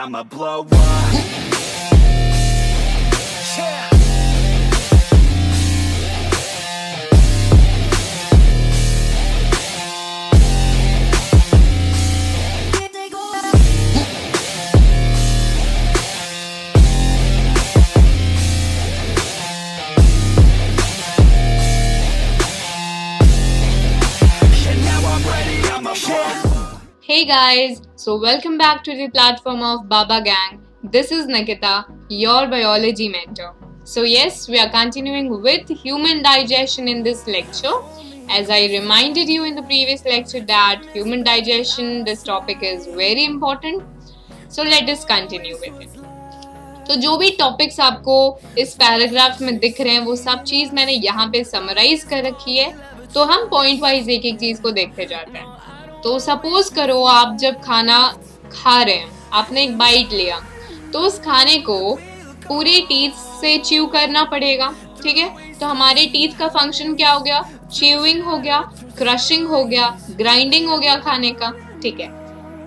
I'ma blow up. Yeah. Hey guys, so welcome back to the platform of Baba Gang. This is Nikita, your biology mentor. So yes, we are continuing with human digestion in this lecture. As I reminded you in the previous lecture that human digestion, this topic is very important. So let us continue with it. तो जो भी topics आपको इस paragraph में दिख रहे हैं वो सब चीज मैंने यहाँ पे समराइज कर रखी है. तो हम पॉइंट वाइज एक एक चीज को देखते जाते हैं. तो सपोज करो आप जब खाना खा रहे हैं, आपने एक बाइट लिया, तो उस खाने को पूरे टीथ से च्यू करना पड़ेगा. ठीक है, तो हमारे टीथ का फंक्शन क्या हो गया? च्यूइंग हो गया, क्रशिंग हो गया, ग्राइंडिंग हो गया खाने का. ठीक है,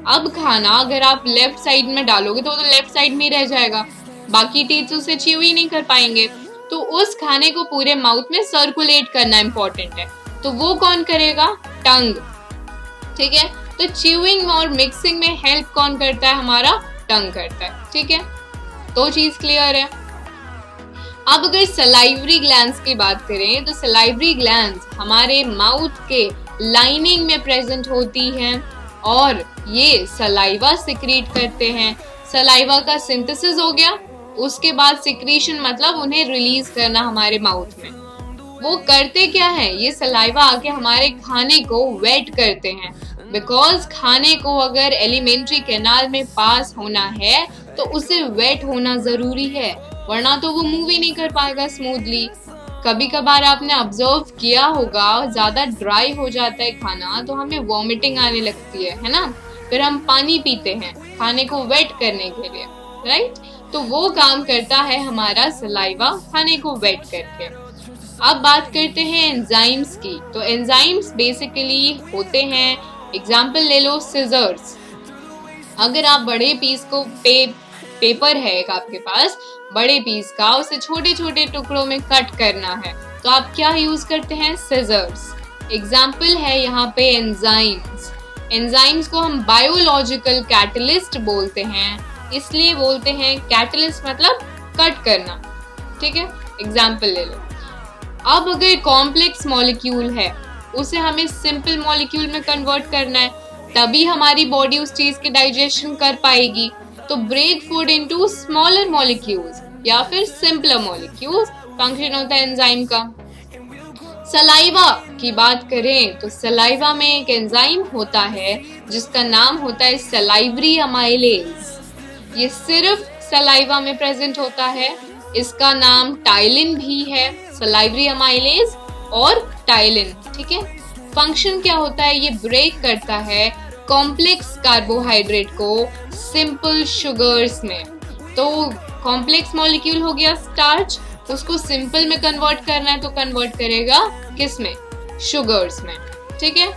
अब खाना अगर आप लेफ्ट साइड में डालोगे तो लेफ्ट साइड में ही रह जाएगा, बाकी टीथ उसे च्यू ही नहीं कर पाएंगे. तो उस खाने को पूरे माउथ में सर्कुलेट करना इंपॉर्टेंट है. तो वो कौन करेगा? टंग. ठीक है, तो च्यूइंग और मिक्सिंग में हेल्प कौन करता है? हमारा टंग करता है. ठीक है, तो चीज क्लियर है. अब अगर सलाइवरी ग्लैंड्स की बात करें तो सलाइवरी ग्लैंड्स हमारे माउथ के लाइनिंग में प्रेजेंट होती हैं और ये सलाइवा सिक्रीट करते हैं. सलाइवा का सिंथेसिस हो गया, उसके बाद सिक्रीशन मतलब उन्हें रिलीज करना हमारे माउथ में. वो करते क्या है? ये सलाइवा आके हमारे खाने को वेट करते हैं. बिकॉज खाने को अगर एलिमेंट्री कैनाल में पास होना है तो उसे वेट होना जरूरी है, वरना तो वो मूव ही नहीं कर पाएगा स्मूथली. कभी कभार आपने ऑब्जर्व किया होगा, ज्यादा ड्राई हो जाता है खाना तो हमें वॉमिटिंग आने लगती है ना. फिर हम पानी पीते हैं खाने को वेट करने के लिए, राइट. तो वो काम करता है हमारा सलाइवा खाने को वेट करके. अब बात करते हैं एंजाइम्स की. तो एंजाइम्स बेसिकली होते हैं, एग्जाम्पल ले लो सिजर्स. अगर आप बड़े पीस को पेपर है एक आपके पास बड़े पीस का, उसे छोटे छोटे टुकड़ों में कट करना है तो आप क्या यूज करते हैं? सिजर्स. एग्जाम्पल है यहाँ पे एंजाइम्स. एंजाइम्स को हम बायोलॉजिकल कैटलिस्ट बोलते हैं. इसलिए बोलते हैं कैटलिस्ट मतलब कट करना. ठीक है, एग्जाम्पल ले लो. अब अगर कॉम्प्लेक्स मॉलिक्यूल है उसे हमें सिंपल मॉलिक्यूल में कन्वर्ट करना है, तभी हमारी बॉडी उस चीज की डाइजेशन कर पाएगी. तो break food into smaller molecules या फिर सिंपलर मॉलिक्यूल्स फंक्शन होता है एंजाइम का. सलाइवा की बात करें तो सलाइवा में एक एंजाइम होता है जिसका नाम होता है सलाइवरी अमाइलेज. ये सिर्फ सलाइवा में प्रेजेंट होता है. इसका नाम टाइलिन भी है, सलाइवरी अमाइलेज और टाइलिन. ठीक है, फंक्शन क्या होता है? ये ब्रेक करता है कॉम्प्लेक्स कार्बोहाइड्रेट को सिंपल शुगर्स में. तो कॉम्प्लेक्स मॉलिक्यूल हो गया स्टार्च, उसको सिंपल में कन्वर्ट करना है तो कन्वर्ट करेगा किस में? शुगर्स में. ठीक है,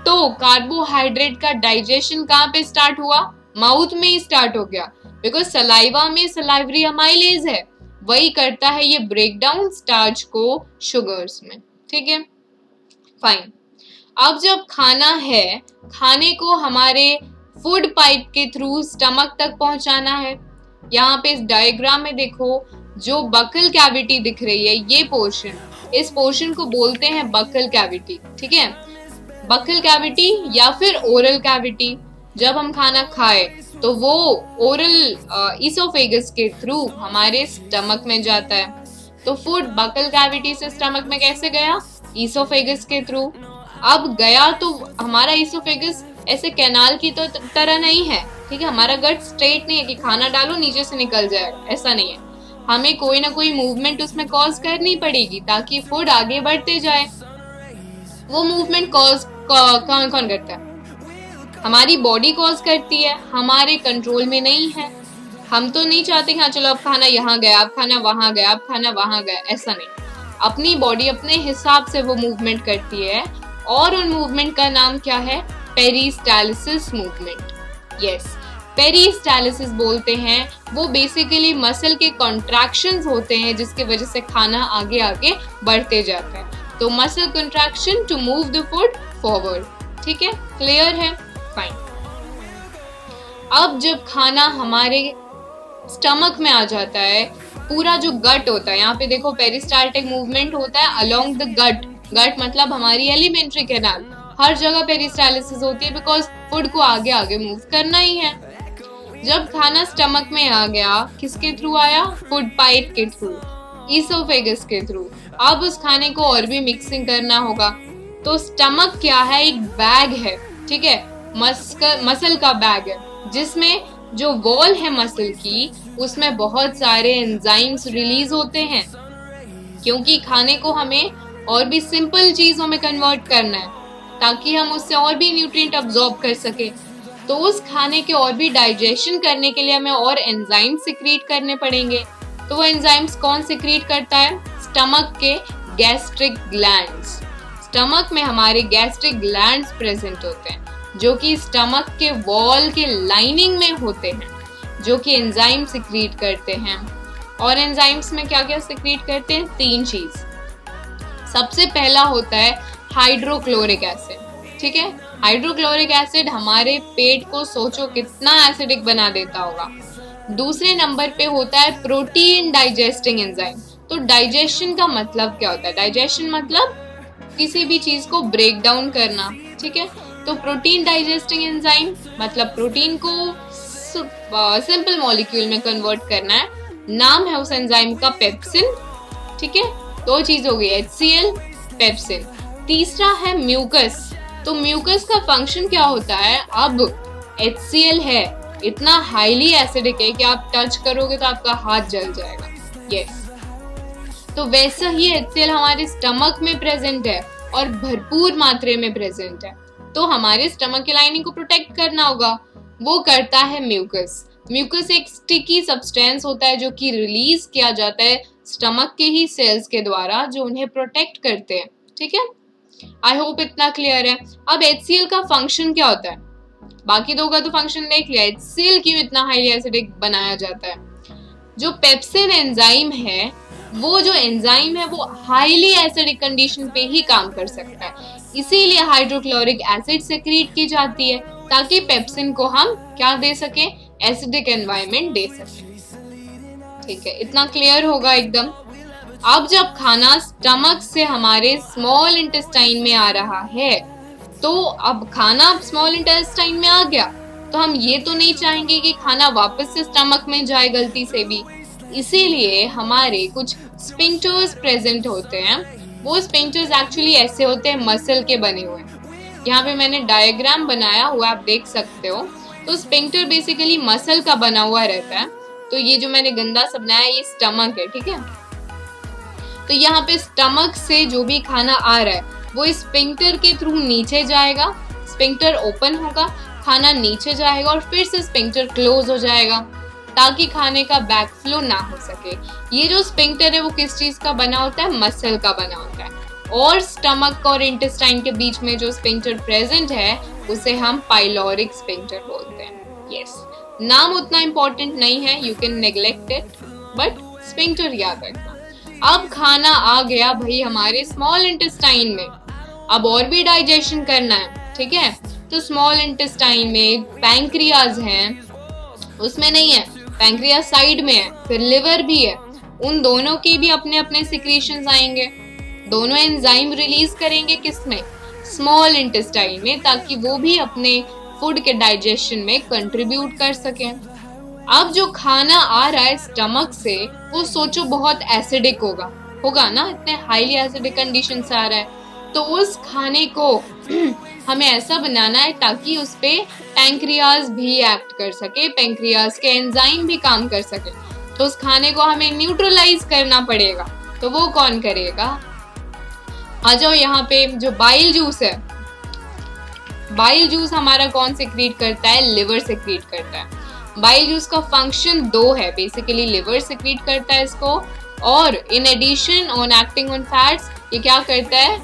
तो कार्बोहाइड्रेट का डाइजेशन कहाँ पे स्टार्ट हुआ? माउथ में ही स्टार्ट हो गया, बिकॉज सलाइवा में सलाइवरी अमाइलेज है, वही करता है ये ब्रेक डाउन स्टार्च को शुगर्स में. ठीक है, फाइन. अब जब खाना है, खाने को हमारे फूड पाइप के थ्रू स्टमक तक पहुंचाना है. यहाँ पे इस डायग्राम में देखो, जो बकल कैविटी दिख रही है ये पोर्शन, इस पोर्शन को बोलते हैं बकल कैविटी. ठीक है, बकल कैविटी या फिर ओरल कैविटी. जब हम खाना खाए तो वो ओरल इसोफेगस के थ्रू हमारे स्टमक में जाता है. तो फूड बकल कैविटी से स्टमक में कैसे गया? इसोफेगस के थ्रू. अब गया तो हमारा इसोफेगस ऐसे कैनाल की तो तरह नहीं है. ठीक है, हमारा गट स्ट्रेट नहीं है कि खाना डालो नीचे से निकल जाएगा, ऐसा नहीं है. हमें कोई ना कोई मूवमेंट उसमें कॉज करनी पड़ेगी ताकि फूड आगे बढ़ते जाए. वो मूवमेंट कॉज कौन करता है? हमारी बॉडी कॉज करती है, हमारे कंट्रोल में नहीं है. हम तो नहीं चाहते हाँ चलो अब खाना यहाँ गया, अब खाना वहां गया, अब खाना वहां गया, ऐसा नहीं. अपनी बॉडी अपने हिसाब से वो मूवमेंट करती है और उन मूवमेंट का नाम क्या है? Peristalsis movement. यस, पेरिस्टालिसिस बोलते हैं। वो बेसिकली मसल के कॉन्ट्रैक्शंस होते हैं जिसकी वजह से खाना आगे आगे बढ़ते जाता है। तो muscle contraction to move the food forward. ठीक है, क्लियर है? फाइन। अब जब खाना हमारे स्टमक में आ जाता है, पूरा जो गट होता है, यहाँ पे देखो पेरिस्टाल्टिक मूवमेंट होता है अलोंग द गट। गट मतलब हमारी एलिमेंट्री कैनाल। हर जगह पेरिस्टालिसिस होती है बिकॉज फूड को आगे आगे मूव करना ही है। जब खाना स्टमक में आ गया, किसके थ्रू आया? फूड पाइप के थ्रू, ईसोफेगस के थ्रू। अब उस खाने को और भी मिक्सिंग करना होगा। तो स्टमक क्या है? एक बैग है, ठीक है, मसल का बैग है, जिसमें जो वॉल है मसल की, उसमें बहुत सारे एंजाइम्स रिलीज होते हैं, क्योंकि खाने को हमें और भी सिंपल चीजों में कन्वर्ट करना है ताकि हम उससे और भी न्यूट्रिएंट अब्सॉर्ब कर सके। तो उस खाने के और भी डाइजेशन करने के लिए हमें और एंजाइम सिक्रीट करने पड़ेंगे। तो वो एंजाइम्स कौन सिक्रीट करता है? स्टमक के गैस्ट्रिक ग्लैंड्स। स्टमक में हमारे गैस्ट्रिक ग्लैंड्स प्रेजेंट होते हैं, जो कि स्टमक के वॉल के लाइनिंग में होते हैं, जो कि एंजाइम सिक्रीट करते हैं। और एंजाइम्स में क्या क्या सिक्रीट करते हैं? 3 चीज। सबसे पहला होता है हाइड्रोक्लोरिक एसिड। ठीक है, हाइड्रोक्लोरिक एसिड हमारे पेट को सोचो कितना एसिडिक बना देता होगा। दूसरे नंबर पे होता है प्रोटीन डाइजेस्टिंग एंजाइम। तो डाइजेशन का मतलब क्या होता है? डाइजेशन मतलब किसी भी चीज को ब्रेक डाउन करना। ठीक है, तो प्रोटीन डाइजेस्टिंग एंजाइम मतलब प्रोटीन को सिंपल मॉलिक्यूल में कन्वर्ट करना है। नाम है उस एंजाइम का पेप्सिन। ठीक है, 2 चीज हो गई, HCl, पेप्सिन। तीसरा है म्यूकस। तो म्यूकस का फंक्शन क्या होता है? अब HCl है, इतना हाईली एसिडिक है कि आप टच करोगे तो आपका हाथ जल जाएगा। यस, तो वैसा ही HCl हमारे स्टमक में प्रेजेंट है और भरपूर मात्रा में प्रेजेंट है। तो हमारे स्टमक की लाइनिंग को प्रोटेक्ट करना होगा, वो करता है म्यूकस। म्यूकस एक स्टिकी सब्सटेंस होता है जो कि रिलीज किया जाता है स्टमक के ही सेल्स के द्वारा, जो उन्हें प्रोटेक्ट करते हैं। ठीक है, आई होप इतना क्लियर है। अब HCl का फंक्शन क्या होता है? बाकी 2 का तो फंक्शन देख लिया, HCl क्यों इतना हाईली एसिडिक बनाया जाता है? जो पेप्सिन एंजाइम है, वो जो एंजाइम है वो हाईली एसिडिक कंडीशन पे ही काम कर सकता है, इसीलिए हाइड्रोक्लोरिक एसिड सेक्रीट की जाती है ताकि पेप्सिन को हम क्या दे सके? एसिडिक एनवायरनमेंट दे सके। ठीक है, इतना क्लियर होगा एकदम। अब जब खाना स्टमक से हमारे स्मॉल इंटेस्टाइन में आ रहा है, तो अब खाना स्मॉल इंटेस्टाइन में आ गया, तो हम ये तो नहीं चाहेंगे कि खाना वापस से स्टमक में जाए गलती से भी। इसीलिए हमारे कुछ स्फिंक्टर्स प्रेजेंट होते हैं। वो स्फिंक्टर्स एक्चुअली ऐसे होते हैं, मसल के बने हुए। यहाँ पे मैंने डायग्राम बनाया हुआ, आप देख सकते हो। तो स्फिंक्टर बेसिकली मसल का बना हुआ रहता है। तो ये जो मैंने गंदा सा बनाया, ये स्टमक है। ठीक है, तो यहाँ पे स्टमक से जो भी खाना आ रहा है वो स्फिंक्टर के थ्रू नीचे जाएगा। स्फिंक्टर ओपन होगा, खाना नीचे जाएगा और फिर से स्फिंक्टर क्लोज हो जाएगा ताकि खाने का बैक फ्लो ना हो सके। ये जो स्फिंक्टर है वो किस चीज का बना होता है? मसल का बना होता है। और स्टमक और इंटेस्टाइन के बीच में जो स्फिंक्टर प्रेजेंट है उसे हम पाइलोरिक स्फिंक्टर बोलते हैं। यस, नाम उतना इंपॉर्टेंट नहीं है, you can neglect it, but sphincter याद रखना। अब खाना आ गया भाई हमारे स्मॉल इंटेस्टाइन में, अब और भी डाइजेशन करना है। ठीक है, तो स्मॉल इंटेस्टाइन में पैंक्रियाज है, उसमें नहीं है, पैंक्रियाज साइड में है, फिर लिवर भी है। उन दोनों के भी अपने अपने सिक्रीशंस आएंगे। दोनों एंजाइम रिलीज करेंगे किसमें? स्मॉल इंटेस्टाइन में, ताकि वो भी अपने फूड के डाइजेशन में कंट्रीब्यूट कर सकें। अब जो खाना आ रहा है स्टमक से, वो सोचो बहुत एसिडिक होगा ना, इतने हाईली एसिडिक कंडीशन से आ रहा है। तो उस खाने को हमें ऐसा बनाना है ताकि उस पे पैंक्रियाज भी एक्ट कर सके, पैंक्रियाज के एंजाइम भी काम कर सके। तो उस खाने को हमें न्यूट्रलाइज करना पड़ेगा। तो वो कौन करेगा? आ जाओ यहाँ पे, जो बाइल जूस है, बाइल जूस हमारा कौन सिक्रीट करता है? लिवर सिक्रीट करता है। बाइल जूस का फंक्शन 2 है, बेसिकली लिवर सिक्रीट करता है इसको, और in addition on acting on fats ये क्या करता है?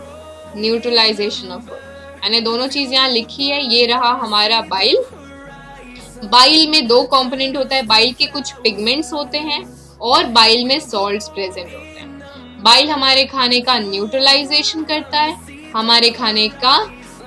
Neutralisation of food. मैंने दोनों चीज यहाँ लिखी है, ये रहा हमारा बाइल, बाइल में दो कंपोनेंट होता है, बाइल के कुछ पिगमेंट्स होते हैं और बाइल में सॉल्ट्स प्रेजेंट होते हैं। बाइल हमारे खाने का न्यूट्रलाइजेशन करता है, हमारे खाने का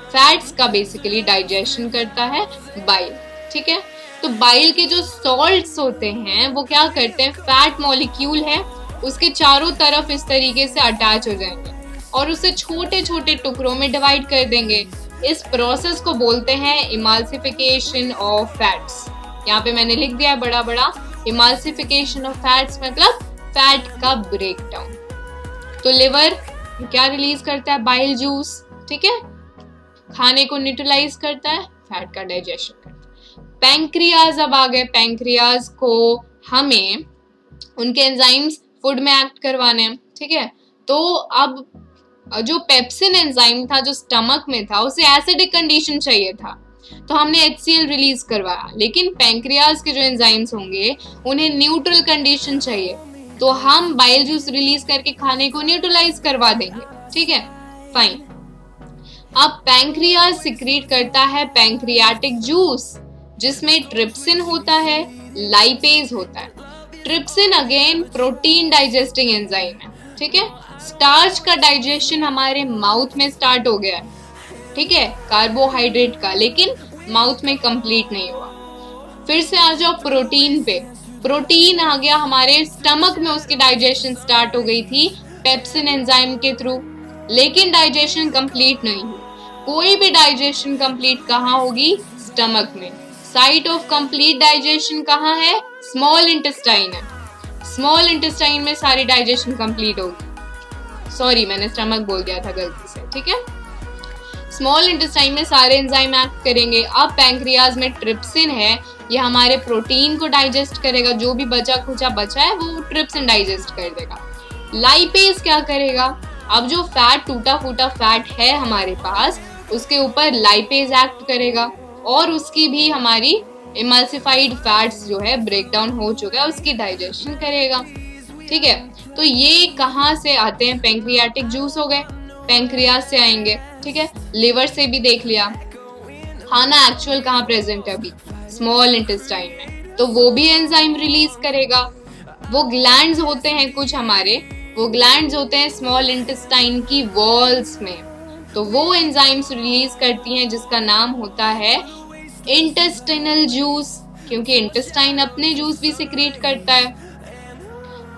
फैट्स का बेसिकली डाइजेशन करता है बाइल, ठीक है। तो बाइल के जो सॉल्ट्स होते हैं वो क्या करते हैं, फैट मॉलिक्यूल है उसके चारों तरफ इस तरीके से अटैच हो जाएंगे और उसे छोटे छोटे टुकड़ों में डिवाइड कर देंगे। इस प्रोसेस को बोलते हैं इमल्सिफिकेशन ऑफ फैट्स। यहाँ पे मैंने लिख दिया है बड़ा बड़ा, इमल्सिफिकेशन ऑफ फैट्स मतलब फैट का ब्रेकडाउन। तो लिवर क्या रिलीज करता है, बाइल जूस, ठीक है, खाने को न्यूट्रलाइज करता है, फैट का डाइजेशन करता है। पैंक्रियाज अब आ गए, पैंक्रियाज को हमें उनके एंजाइम्स फूड में एक्ट करवाने हैं, ठीक है। तो अब जो पेप्सिन एंजाइम था जो स्टमक में था उसे एसिडिक कंडीशन चाहिए था, तो हमने HCl रिलीज करवाया, लेकिन पैंक्रियाज के जो एंजाइम्स होंगे उन्हें न्यूट्रल कंडीशन चाहिए, तो हम बाइल जूस रिलीज करके खाने को न्यूट्रलाइज करवा देंगे, ठीक है, फाइन। अब पैंक्रियाज सिक्रीट करता है पैंक्रियाटिक जूस जिसमें ट्रिप्सिन होता है, लाइपेज होता है। Trypsin again protein digesting enzyme है, ठीक है। स्टार्च का डाइजेशन हमारे माउथ में स्टार्ट हो गया है, ठीक है, कार्बोहाइड्रेट का, लेकिन माउथ में कंप्लीट नहीं हुआ। फिर से आ जाओ प्रोटीन पे, प्रोटीन आ गया हमारे स्टमक में, उसकी डाइजेशन स्टार्ट हो गई थी पेप्सिन एंजाइम के थ्रू, लेकिन डाइजेशन कंप्लीट नहीं हुई। कोई भी डाइजेशन कंप्लीट कहाँ होगी, स्टमक में। साइट ऑफ कंप्लीट डाइजेशन कहाँ है, स्मॉल इंटेस्टाइन है। स्मॉल इंटेस्टाइन में सारी डाइजेशन कंप्लीट होगी, सॉरी मैंने स्टमक बोल दिया था गलती से, ठीक है। स्मॉल इंटेस्टाइन में सारे एंजाइम एक्ट करेंगे। अब पैंक्रियाज में ट्रिप्सिन है, ये हमारे प्रोटीन को डाइजेस्ट करेगा, जो भी बचा खुचा बचा है वो ट्रिप्सिन डाइजेस्ट कर देगा। लाइपेज क्या करेगा, अब जो फैट टूटा फूटा फैट है हमारे पास उसके ऊपर लाइपेज एक्ट करेगा और उसकी भी हमारी इमल्सिफाइड फैट्स जो है ब्रेक डाउन हो चुका है उसकी डाइजेशन करेगा, ठीक है। तो ये कहाँ से आते हैं, पैंक्रियाटिक जूस हो गए, पैंक्रियाज से आएंगे, ठीक है। लिवर से भी देख लिया, खाना एक्चुअल कहाँ प्रेजेंट है अभी, स्मॉल इंटेस्टाइन में, तो वो भी एंजाइम रिलीज करेगा। वो ग्लैंड्स होते हैं कुछ हमारे, वो ग्लैंड्स होते हैं स्मॉल इंटेस्टाइन की वॉल्स में, तो वो एंजाइम्स रिलीज करती हैं जिसका नाम होता है इंटेस्टिनल जूस, क्योंकि इंटेस्टाइन अपने जूस भी सिक्रीट करता है।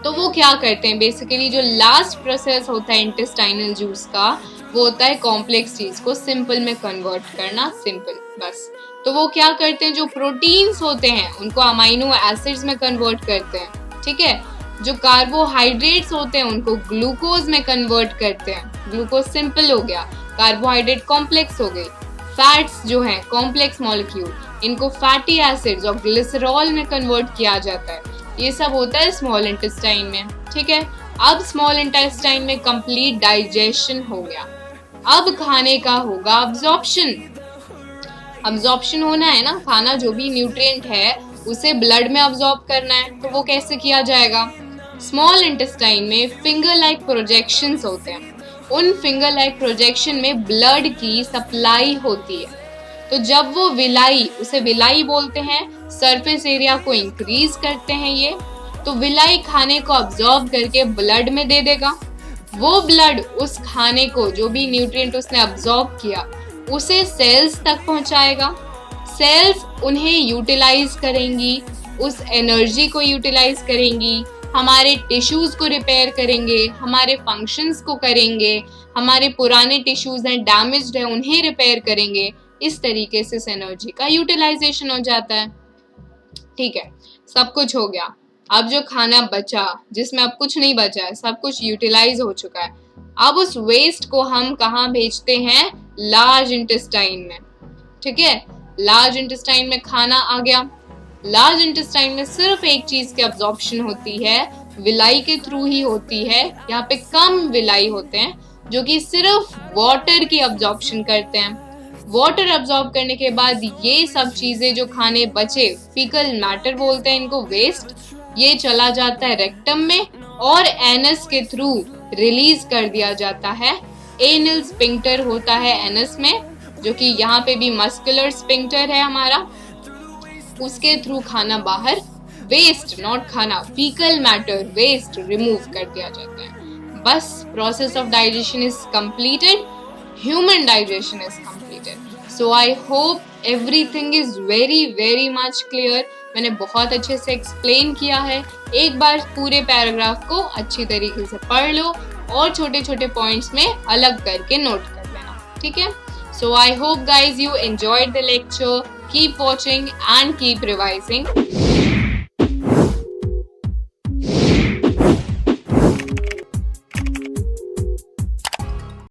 तो वो क्या करते हैं, बेसिकली जो लास्ट प्रोसेस होता है इंटेस्टाइनल जूस का वो होता है कॉम्प्लेक्स चीज को सिंपल में कन्वर्ट करना, सिंपल बस। तो वो क्या करते हैं, जो प्रोटीन्स होते हैं उनको अमाइनो एसिड्स में कन्वर्ट करते हैं, ठीक है। जो कार्बोहाइड्रेट्स होते हैं उनको ग्लूकोज में कन्वर्ट करते हैं, ग्लूकोज सिंपल हो गया, कार्बोहाइड्रेट कॉम्प्लेक्स हो गई। फैट्स जो हैं कॉम्प्लेक्स मॉलिक्यूल, इनको फैटी एसिड्स और ग्लिसरॉल में कन्वर्ट किया जाता है। ये सब होता है स्मॉल इंटेस्टाइन में, ठीक है। अब स्मॉल इंटेस्टाइन में कंप्लीट डाइजेशन हो गया, अब खाने का होगा अब्जॉर्प्शन। अब्जॉर्प्शन होना है ना, खाना जो भी न्यूट्रिएंट है उसे ब्लड में अब्जॉर्ब करना है, तो वो कैसे किया जाएगा, स्मॉल इंटेस्टाइन में फिंगर लाइक प्रोजेक्शंस होते हैं, उन फिंगर लाइक प्रोजेक्शन में ब्लड की सप्लाई होती है। तो जब वो विलाई, उसे विलाई बोलते हैं, सरफेस एरिया को इंक्रीज करते हैं ये, तो विलाई खाने को अब्जॉर्ब करके ब्लड में दे देगा। वो ब्लड उस खाने को, जो भी न्यूट्रिएंट उसने अब्जॉर्ब किया, उसे सेल्स तक पहुंचाएगा। सेल्स उन्हें यूटिलाइज करेंगी, उस एनर्जी को यूटिलाइज करेंगी, हमारे टिश्यूज को रिपेयर करेंगे, हमारे फंक्शंस को करेंगे, हमारे पुराने टिश्यूज हैं डैमेज्ड है उन्हें रिपेयर करेंगे। इस तरीके से इस एनर्जी का यूटिलाइजेशन हो जाता है, ठीक है। सब कुछ हो गया, अब जो खाना बचा, जिसमें अब कुछ नहीं बचा है, सब कुछ यूटिलाइज हो चुका है, अब उस वेस्ट को हम कहाँ भेजते हैं, लार्ज इंटेस्टाइन में, ठीक है। लार्ज इंटेस्टाइन में खाना आ गया, लार्ज इंटेस्टाइन में सिर्फ एक चीज की अब्जॉर्प्शन होती है, विलाई के थ्रू ही होती है। यहाँ पे कम विलाई होते हैं जो कि सिर्फ वाटर की अब्जॉर्प्शन करते हैं। वाटर अब्जॉर्ब करने के बाद ये सब चीजें जो खाने बचे, फीकल मैटर बोलते हैं इनको, वेस्ट, ये चला जाता है रेक्टम में और एनस के थ्रू रिलीज कर दिया जाता है। एनल स्पिंक्टर होता है एनस में, जो कि यहाँ पे भी मस्कुलर स्पिंक्टर है हमारा, उसके थ्रू खाना बाहर वेस्ट, नॉट खाना, फीकल मैटर वेस्ट रिमूव कर दिया जाता है। बस process of digestion is completed, human digestion is completed. So I hope everything is very very much clear. मैंने बहुत अच्छे से एक्सप्लेन किया है। एक बार पूरे पैराग्राफ को अच्छी तरीके से पढ़ लो और छोटे छोटे पॉइंट्स में अलग करके नोट कर लेना, ठीक है? So I hope guys you enjoyed the lecture. Keep watching and keep revising.